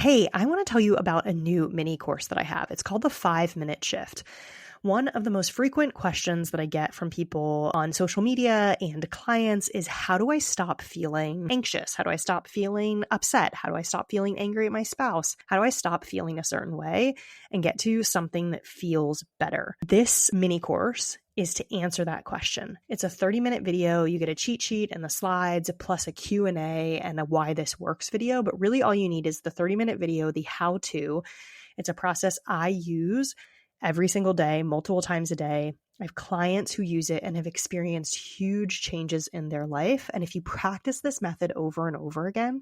Hey, I want to tell you about a new mini course that I have. It's called the 5-Minute Shift. One of the most frequent questions that I get from people on social media and clients is, how do I stop feeling anxious? How do I stop feeling upset? How do I stop feeling angry at my spouse? How do I stop feeling a certain way and get to something that feels better? This mini course is to answer that question. It's a 30-minute video. You get a cheat sheet and the slides, plus a Q&A and a why this works video. But really all you need is the 30-minute video, the how-to. It's a process I use every single day, multiple times a day. I have clients who use it and have experienced huge changes in their life. And if you practice this method over and over again,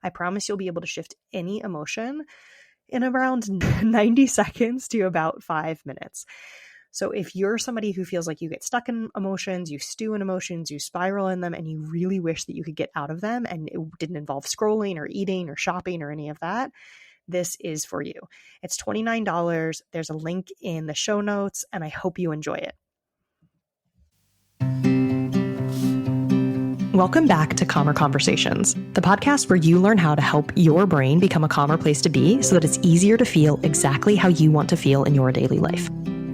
I promise you'll be able to shift any emotion in around 90 seconds to about 5 minutes. So if you're somebody who feels like you get stuck in emotions, you stew in emotions, you spiral in them, and you really wish that you could get out of them and it didn't involve scrolling or eating or shopping or any of that, this is for you. It's $29. There's a link in the show notes, and I hope you enjoy it. Welcome back to Calmer Conversations, the podcast where you learn how to help your brain become a calmer place to be so that it's easier to feel exactly how you want to feel in your daily life.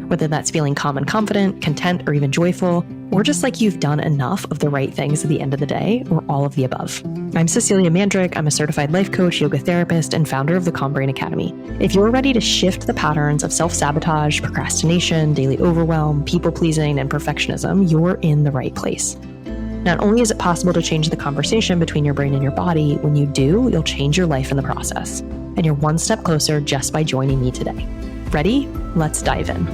Whether that's feeling calm and confident, content, or even joyful, or just like you've done enough of the right things at the end of the day, or all of the above. I'm Cecilia Mandrick. I'm a certified life coach, yoga therapist, and founder of the Calm Brain Academy. If you're ready to shift the patterns of self-sabotage, procrastination, daily overwhelm, people-pleasing, and perfectionism, you're in the right place. Not only is it possible to change the conversation between your brain and your body, when you do, you'll change your life in the process. And you're one step closer just by joining me today. Ready? Let's dive in.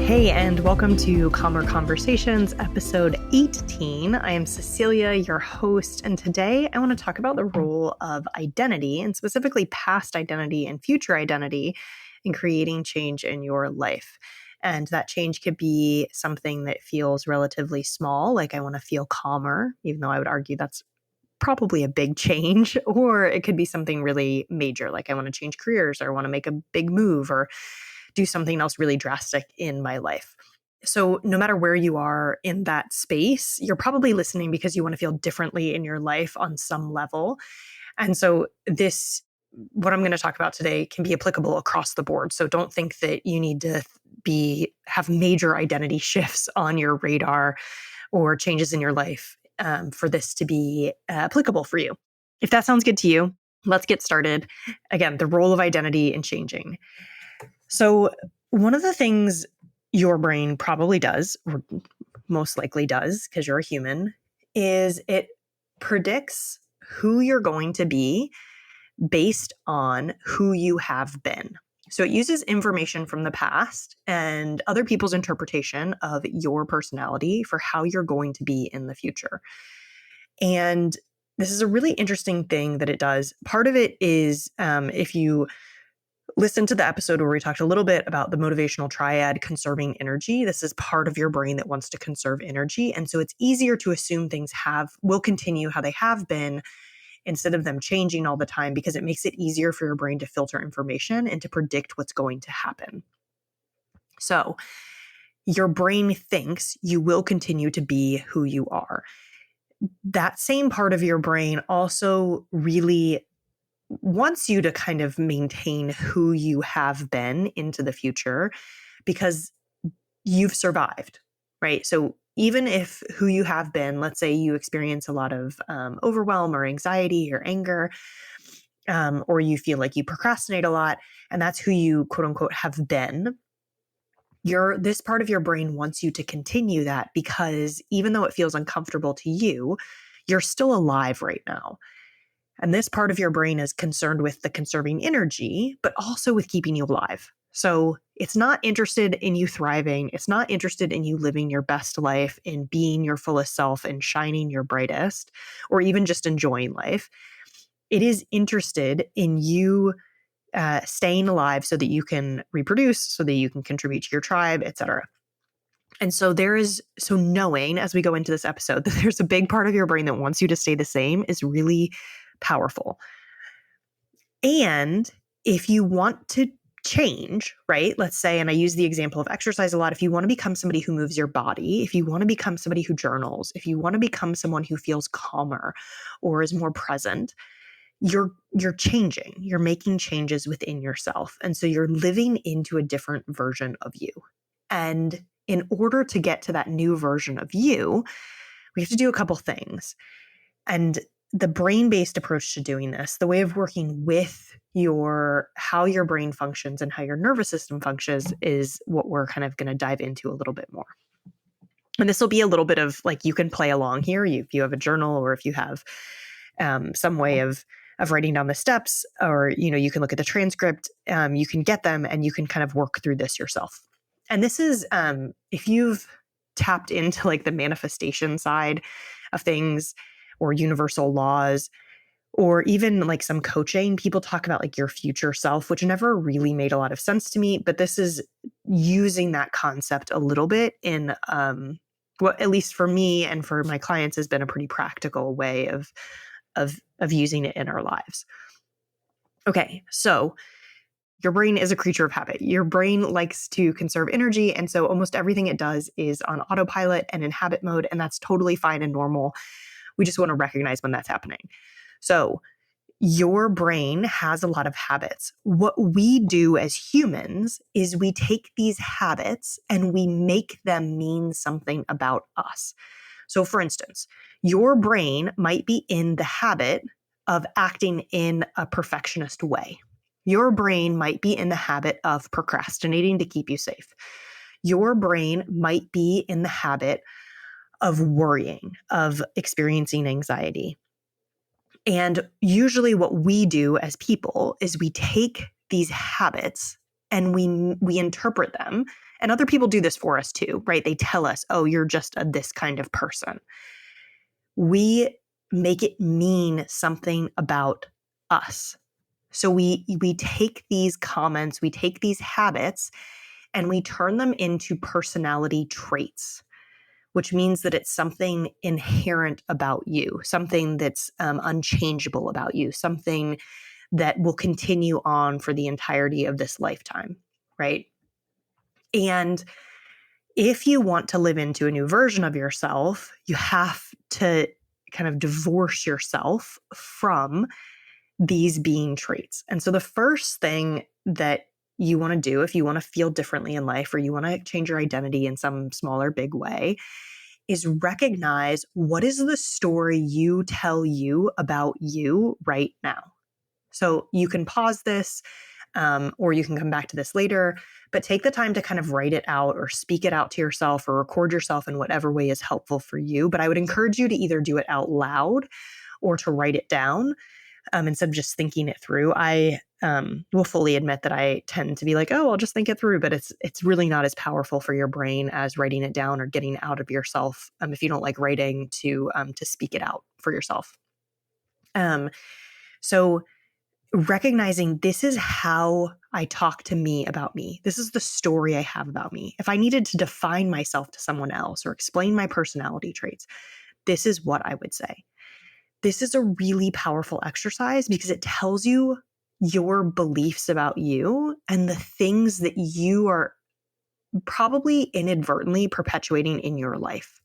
Hey, and welcome to Calmer Conversations, episode 18. I am Cecilia, your host, and today I want to talk about the role of identity, and specifically past identity and future identity, in creating change in your life. And that change could be something that feels relatively small, like I want to feel calmer, even though I would argue that's probably a big change, or it could be something really major, like I want to change careers or I want to make a big move or do something else really drastic in my life. So no matter where you are in that space, you're probably listening because you want to feel differently in your life on some level. And so what I'm going to talk about today can be applicable across the board. So don't think that you need to have major identity shifts on your radar or changes in your life for this to be applicable for you. If that sounds good to you, let's get started. Again, the role of identity in changing. So one of the things your brain probably does, or most likely does, because you're a human, is it predicts who you're going to be based on who you have been. So it uses information from the past and other people's interpretation of your personality for how you're going to be in the future. And this is a really interesting thing that it does. Part of it is if you listen to the episode where we talked a little bit about the motivational triad, conserving energy. This is part of your brain that wants to conserve energy. And so it's easier to assume things will continue how they have been instead of them changing all the time, because it makes it easier for your brain to filter information and to predict what's going to happen. So your brain thinks you will continue to be who you are. That same part of your brain also really wants you to kind of maintain who you have been into the future because you've survived, right? So even if who you have been, let's say you experience a lot of overwhelm or anxiety or anger, or you feel like you procrastinate a lot, and that's who you quote unquote have been, this part of your brain wants you to continue that because even though it feels uncomfortable to you, you're still alive right now. And this part of your brain is concerned with the conserving energy, but also with keeping you alive. So it's not interested in you thriving. It's not interested in you living your best life, in being your fullest self and shining your brightest, or even just enjoying life. It is interested in you staying alive so that you can reproduce, so that you can contribute to your tribe, etc. And so knowing as we go into this episode that there's a big part of your brain that wants you to stay the same is really powerful. And if you want to change, right? Let's say, and I use the example of exercise a lot. If you want to become somebody who moves your body, if you want to become somebody who journals, if you want to become someone who feels calmer or is more present, you're changing. You're making changes within yourself. And so you're living into a different version of you. And in order to get to that new version of you, we have to do a couple things. And the brain-based approach to doing this, the way of working with how your brain functions and how your nervous system functions, is what we're kind of going to dive into a little bit more. And this will be a little bit of like, you can play along here if you have a journal, or if you have some way of writing down the steps, or, you can look at the transcript, you can get them and you can kind of work through this yourself. And this is, if you've tapped into like the manifestation side of things, or universal laws, or even like some coaching, people talk about like your future self, which never really made a lot of sense to me. But this is using that concept a little bit in, at least for me and for my clients, has been a pretty practical way of using it in our lives. Okay, so your brain is a creature of habit. Your brain likes to conserve energy. And so almost everything it does is on autopilot and in habit mode. And that's totally fine and normal. We just want to recognize when that's happening. So your brain has a lot of habits. What we do as humans is we take these habits and we make them mean something about us. So for instance, your brain might be in the habit of acting in a perfectionist way. Your brain might be in the habit of procrastinating to keep you safe. Your brain might be in the habit of worrying, of experiencing anxiety. And usually what we do as people is we take these habits and we interpret them. And other people do this for us too, right? They tell us, oh, you're just this kind of person. We make it mean something about us. So we take these comments, we take these habits, and we turn them into personality traits, which means that it's something inherent about you, something that's unchangeable about you, something that will continue on for the entirety of this lifetime, right? And if you want to live into a new version of yourself, you have to kind of divorce yourself from these being traits. And so the first thing that you want to do if you want to feel differently in life, or you want to change your identity in some small or big way, is recognize, what is the story you tell you about you right now? So you can pause this, or you can come back to this later, but take the time to kind of write it out or speak it out to yourself or record yourself in whatever way is helpful for you. But I would encourage you to either do it out loud or to write it down, instead of just thinking it through. I will fully admit that I tend to be like, oh, I'll just think it through, but it's really not as powerful for your brain as writing it down or getting out of yourself. If you don't like writing, to speak it out for yourself. So recognizing, this is how I talk to me about me. This is the story I have about me. If I needed to define myself to someone else or explain my personality traits, this is what I would say. This is a really powerful exercise because it tells you your beliefs about you and the things that you are probably inadvertently perpetuating in your life.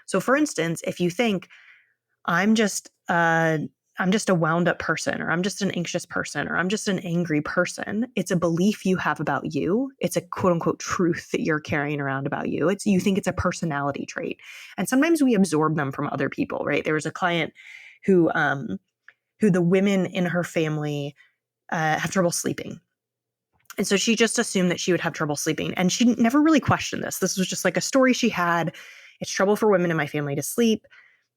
So for instance, if you think, I'm just a wound up person, or I'm just an anxious person, or I'm just an angry person, it's a belief you have about you. It's a quote unquote truth that you're carrying around about you. You think it's a personality trait. And sometimes we absorb them from other people, right? There was a client who the women in her family have trouble sleeping. And so she just assumed that she would have trouble sleeping. And she never really questioned this. This was just like a story she had. It's trouble for women in my family to sleep.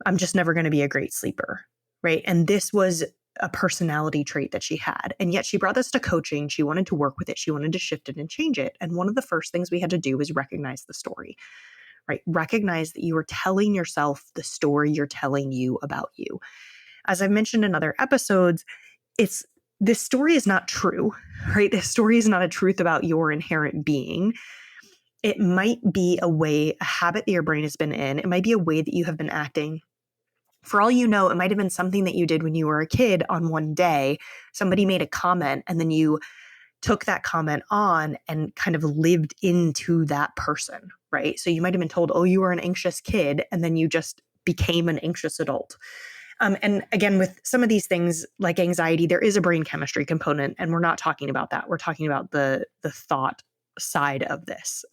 I'm just never going to be a great sleeper, right? And this was a personality trait that she had. And yet she brought this to coaching. She wanted to work with it. She wanted to shift it and change it. And one of the first things we had to do was recognize the story, right? Recognize that you are telling yourself the story you're telling you about you. As I've mentioned in other episodes, this story is not true, right? This story is not a truth about your inherent being. It might be a habit that your brain has been in. It might be a way that you have been acting. For all you know, it might have been something that you did when you were a kid on one day. Somebody made a comment and then you took that comment on and kind of lived into that person, right? So you might have been told, oh, you were an anxious kid, and then you just became an anxious adult. And again, with some of these things like anxiety, there is a brain chemistry component, and we're not talking about that. We're talking about the thought side of this.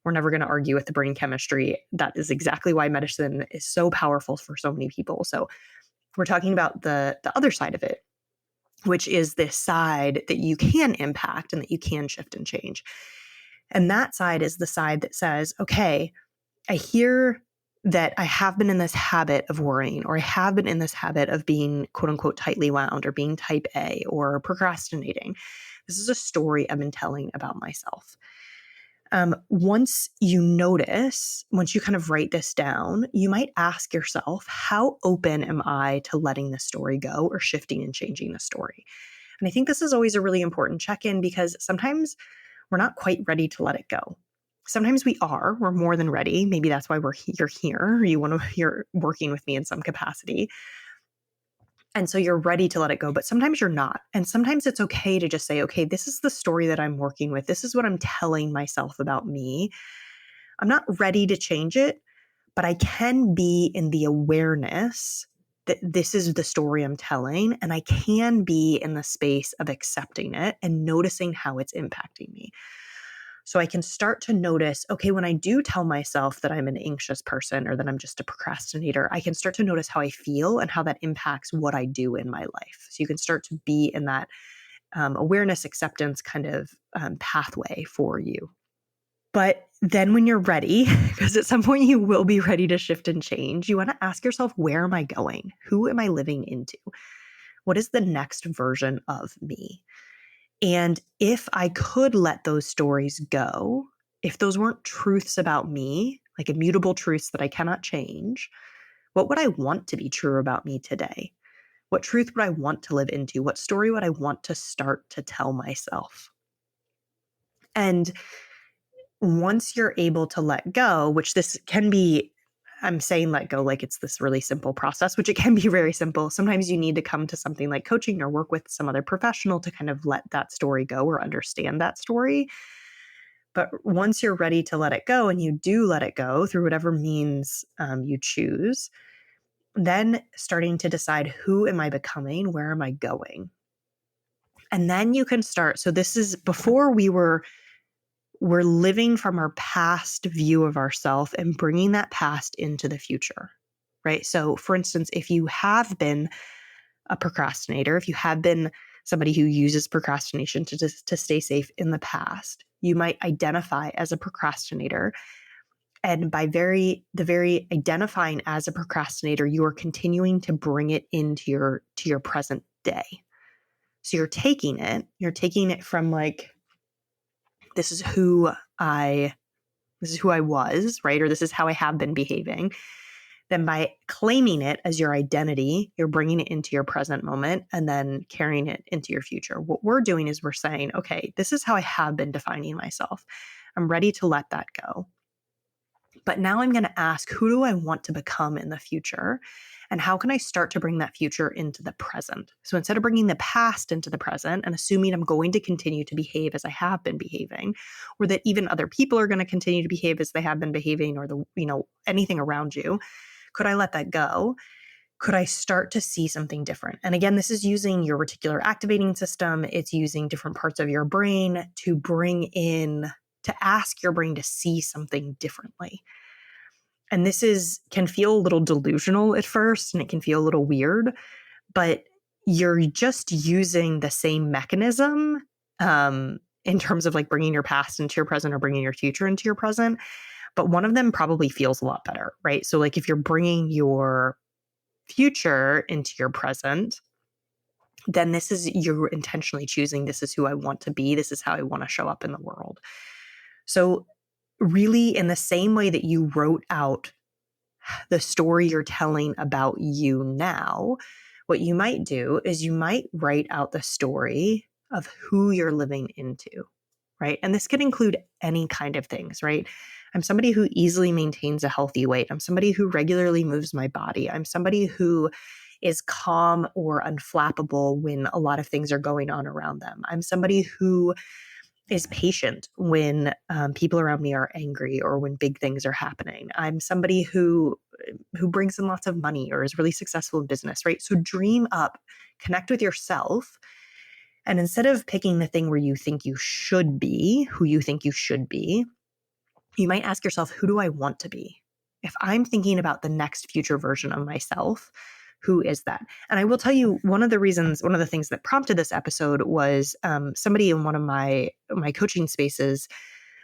We're never going to argue with the brain chemistry. That is exactly why medicine is so powerful for so many people. So we're talking about the other side of it, which is this side that you can impact and that you can shift and change. And that side is the side that says, okay, I hear that I have been in this habit of worrying, or I have been in this habit of being quote unquote tightly wound, or being type A, or procrastinating. This is a story I've been telling about myself. Once you notice, once you kind of write this down, you might ask yourself, how open am I to letting the story go or shifting and changing the story? And I think this is always a really important check-in, because sometimes we're not quite ready to let it go. Sometimes we are. We're more than ready. Maybe that's why you're here. You're working with me in some capacity. And so you're ready to let it go, but sometimes you're not. And sometimes it's okay to just say, okay, this is the story that I'm working with. This is what I'm telling myself about me. I'm not ready to change it, but I can be in the awareness that this is the story I'm telling, and I can be in the space of accepting it and noticing how it's impacting me. So I can start to notice, okay, when I do tell myself that I'm an anxious person or that I'm just a procrastinator, I can start to notice how I feel and how that impacts what I do in my life. So you can start to be in that awareness, acceptance kind of pathway for you. But then when you're ready, because at some point you will be ready to shift and change, you want to ask yourself, where am I going? Who am I living into? What is the next version of me? And if I could let those stories go, if those weren't truths about me, like immutable truths that I cannot change, what would I want to be true about me today? What truth would I want to live into? What story would I want to start to tell myself? And once you're able to let go, which this can be, I'm saying let go like it's this really simple process, which it can be very simple. Sometimes you need to come to something like coaching or work with some other professional to kind of let that story go or understand that story. But once you're ready to let it go, and you do let it go through whatever means you choose, then starting to decide, who am I becoming? Where am I going? And then you can start. So this is before we're living from our past view of ourselves and bringing that past into the future, right? So for instance, if you have been a procrastinator, if you have been somebody who uses procrastination to stay safe in the past, you might identify as a procrastinator. And by the very identifying as a procrastinator, you are continuing to bring it into your present day. So you're taking it from like, this is who I was, right? Or this is how I have been behaving. Then by claiming it as your identity, you're bringing it into your present moment and then carrying it into your future. What we're doing is we're saying, okay, this is how I have been defining myself. I'm ready to let that go. But now I'm going to ask, who do I want to become in the future? And how can I start to bring that future into the present? So instead of bringing the past into the present and assuming I'm going to continue to behave as I have been behaving, or that even other people are going to continue to behave as they have been behaving, or anything around you, could I let that go? Could I start to see something different? And again, this is using your reticular activating system. It's using different parts of your brain to ask your brain to see something differently. And this can feel a little delusional at first, and it can feel a little weird, but you're just using the same mechanism in terms of like bringing your past into your present or bringing your future into your present. But one of them probably feels a lot better, right? So like if you're bringing your future into your present, then you're intentionally choosing, this is who I want to be. This is how I want to show up in the world. So really, in the same way that you wrote out the story you're telling about you now, what you might do is you might write out the story of who you're living into, right? And this could include any kind of things, right? I'm somebody who easily maintains a healthy weight. I'm somebody who regularly moves my body. I'm somebody who is calm or unflappable when a lot of things are going on around them. I'm somebody who is patient when people around me are angry or when big things are happening. I'm somebody who brings in lots of money or is really successful in business, right? So dream up, connect with yourself. And instead of picking the thing where you think you should be, who you think you should be, you might ask yourself, who do I want to be? If I'm thinking about the next future version of myself, who is that? And I will tell you, one of the things that prompted this episode was somebody in one of my coaching spaces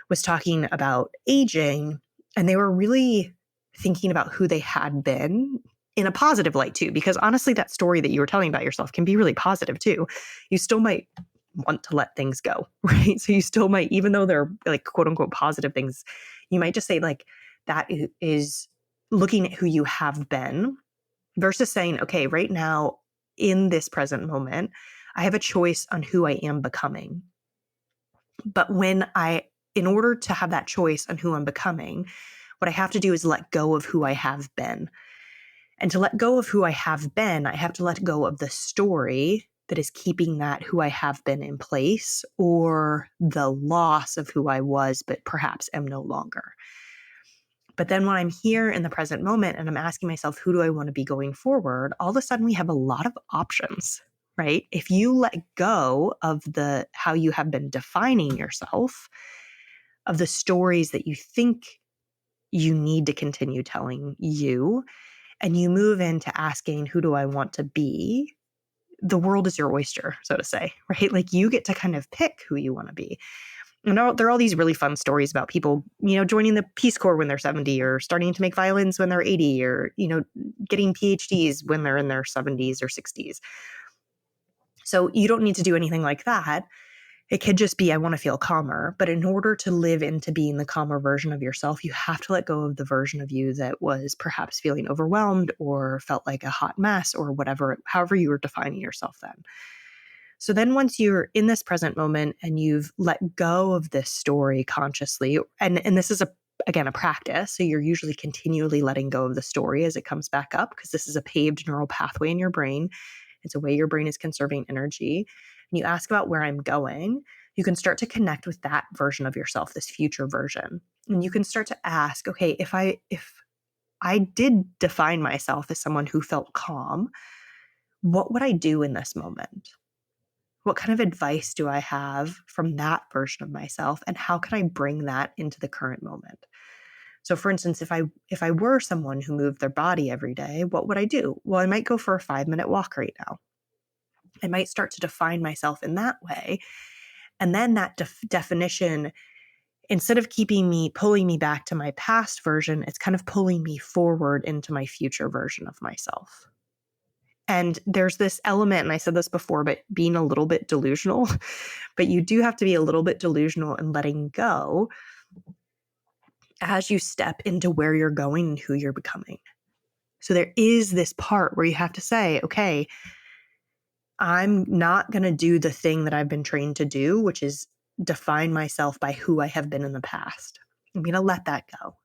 was talking about aging, and they were really thinking about who they had been in a positive light too, because honestly, that story that you were telling about yourself can be really positive too. You still might want to let things go, right? So you still might, even though they're like quote unquote positive things, you might just say like that is looking at who you have been versus saying, okay, right now in this present moment, I have a choice on who I am becoming. But in order to have that choice on who I'm becoming, what I have to do is let go of who I have been. And to let go of who I have been, I have to let go of the story that is keeping that who I have been in place, or the loss of who I was, but perhaps am no longer. But then when I'm here in the present moment and I'm asking myself, who do I want to be going forward? All of a sudden we have a lot of options, right? If you let go of how you have been defining yourself, of the stories that you think you need to continue telling you, and you move into asking, who do I want to be? The world is your oyster, so to say, right? Like you get to kind of pick who you want to be. And there are all these really fun stories about people, joining the Peace Corps when they're 70 or starting to make violins when they're 80 or, getting PhDs when they're in their 70s or 60s. So you don't need to do anything like that. It could just be, I want to feel calmer. But in order to live into being the calmer version of yourself, you have to let go of the version of you that was perhaps feeling overwhelmed or felt like a hot mess or whatever, however you were defining yourself then. So then once you're in this present moment and you've let go of this story consciously, and this is again a practice, so you're usually continually letting go of the story as it comes back up, because this is a paved neural pathway in your brain. It's a way your brain is conserving energy. And you ask about where I'm going, you can start to connect with that version of yourself, this future version. And you can start to ask, okay, if I did define myself as someone who felt calm, what would I do in this moment? What kind of advice do I have from that version of myself? And how can I bring that into the current moment? So for instance, if I were someone who moved their body every day, what would I do? Well, I might go for a 5-minute walk right now. I might start to define myself in that way. And then that definition, instead of pulling me back to my past version, it's kind of pulling me forward into my future version of myself. And there's this element, and I said this before, but being a little bit delusional, but you do have to be a little bit delusional in letting go as you step into where you're going and who you're becoming. So there is this part where you have to say, okay, I'm not going to do the thing that I've been trained to do, which is define myself by who I have been in the past. I'm going to let that go.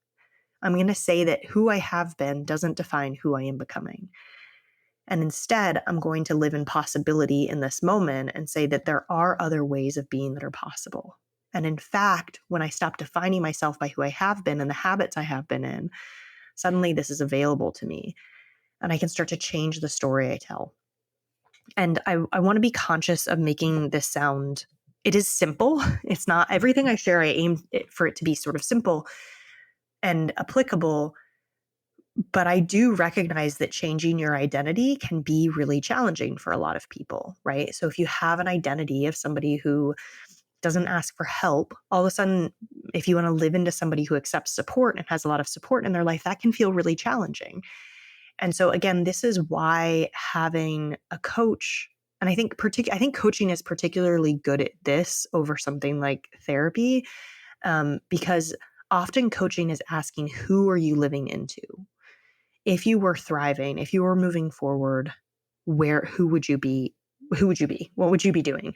I'm going to say that who I have been doesn't define who I am becoming. And instead, I'm going to live in possibility in this moment and say that there are other ways of being that are possible. And in fact, when I stop defining myself by who I have been and the habits I have been in, suddenly this is available to me. And I can start to change the story I tell. And I want to be conscious of making this sound, it is simple. It's not everything I share. I aim for it to be sort of simple and applicable. But I do recognize that changing your identity can be really challenging for a lot of people, right? So if you have an identity of somebody who doesn't ask for help, all of a sudden, if you want to live into somebody who accepts support and has a lot of support in their life, that can feel really challenging. And so again, this is why having a coach, and I think coaching is particularly good at this over something like therapy, because often coaching is asking, who are you living into? If you were thriving, if you were moving forward, who would you be? Who would you be? What would you be doing?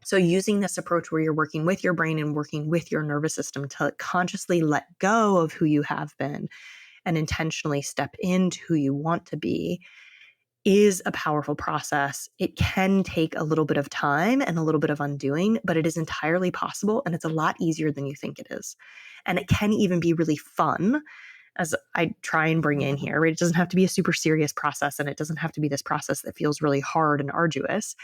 So using this approach where you're working with your brain and working with your nervous system to consciously let go of who you have been and intentionally step into who you want to be, is a powerful process. It can take a little bit of time and a little bit of undoing, but it is entirely possible, and it's a lot easier than you think it is. And it can even be really fun, as I try and bring in here, right? It doesn't have to be a super serious process, and it doesn't have to be this process that feels really hard and arduous.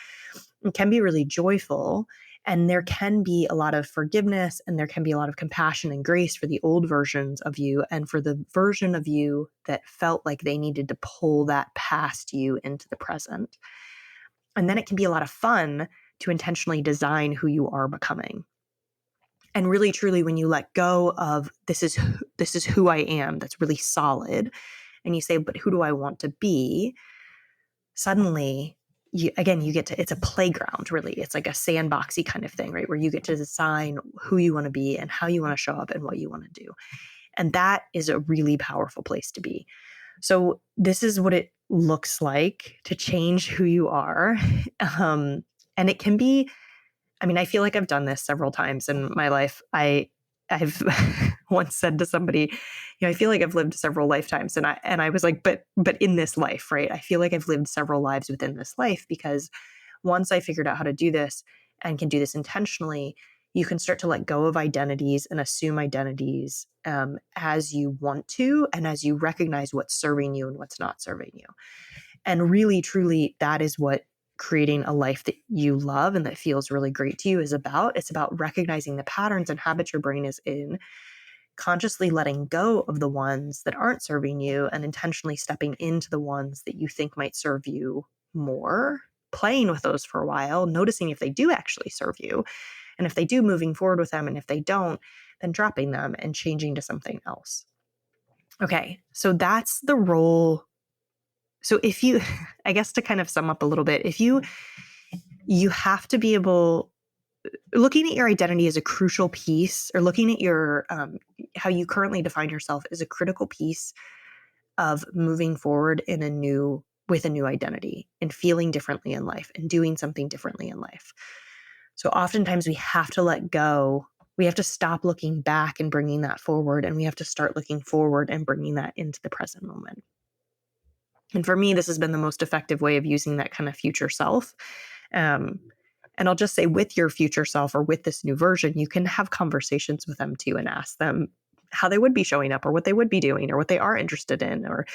It can be really joyful, and there can be a lot of forgiveness, and there can be a lot of compassion and grace for the old versions of you and for the version of you that felt like they needed to pull that past you into the present. And then it can be a lot of fun to intentionally design who you are becoming. And really, truly, when you let go of this is who I am, that's really solid, and you say, but who do I want to be? Suddenly, you get to, it's a playground, really. It's like a sandboxy kind of thing, right? Where you get to design who you want to be and how you want to show up and what you want to do. And that is a really powerful place to be. So this is what it looks like to change who you are. And it can be, I feel like I've done this several times in my life. I've once said to somebody, I feel like I've lived several lifetimes. And I was like, but in this life, right? I feel like I've lived several lives within this life, because once I figured out how to do this and can do this intentionally, you can start to let go of identities and assume identities as you want to, and as you recognize what's serving you and what's not serving you. And really, truly, that is what creating a life that you love and that feels really great to you is about. It's about recognizing the patterns and habits your brain is in, consciously letting go of the ones that aren't serving you, and intentionally stepping into the ones that you think might serve you more, playing with those for a while, noticing if they do actually serve you. And if they do, moving forward with them. And if they don't, then dropping them and changing to something else. Okay, so that's the role. So if you, I guess to kind of sum up a little bit, if you have to be able, looking at your identity as a crucial piece, or looking at your, how you currently define yourself is a critical piece of moving forward with a new identity and feeling differently in life and doing something differently in life. So oftentimes we have to let go. We have to stop looking back and bringing that forward, and we have to start looking forward and bringing that into the present moment. And for me, this has been the most effective way of using that kind of future self. And I'll just say, with your future self or with this new version, you can have conversations with them too and ask them how they would be showing up, or what they would be doing, or what they are interested in, or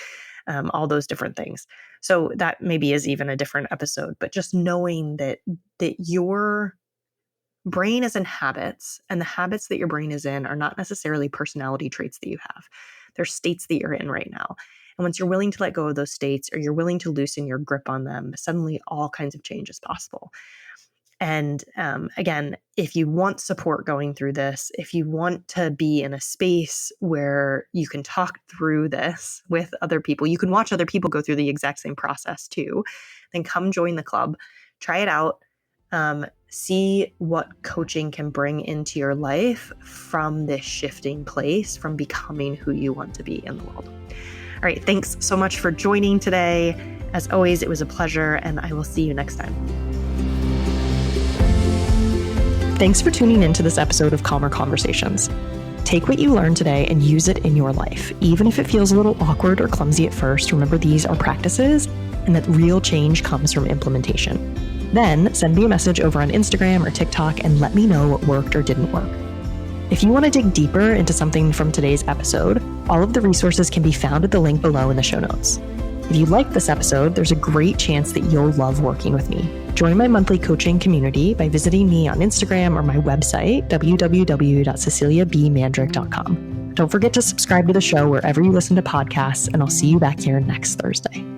all those different things. So that maybe is even a different episode, but just knowing that your brain is in habits, and the habits that your brain is in are not necessarily personality traits that you have. They're states that you're in right now. And once you're willing to let go of those states, or you're willing to loosen your grip on them, suddenly all kinds of change is possible. And again, if you want support going through this, if you want to be in a space where you can talk through this with other people, you can watch other people go through the exact same process too, then come join the club, try it out, see what coaching can bring into your life from this shifting place, from becoming who you want to be in the world. All right, thanks so much for joining today. As always, it was a pleasure, and I will see you next time. Thanks for tuning into this episode of Calmer Conversations. Take what you learned today and use it in your life. Even if it feels a little awkward or clumsy at first, remember these are practices, and that real change comes from implementation. Then send me a message over on Instagram or TikTok and let me know what worked or didn't work. If you want to dig deeper into something from today's episode, all of the resources can be found at the link below in the show notes. If you like this episode, there's a great chance that you'll love working with me. Join my monthly coaching community by visiting me on Instagram or my website, www.ceciliabmandrick.com. Don't forget to subscribe to the show wherever you listen to podcasts, and I'll see you back here next Thursday.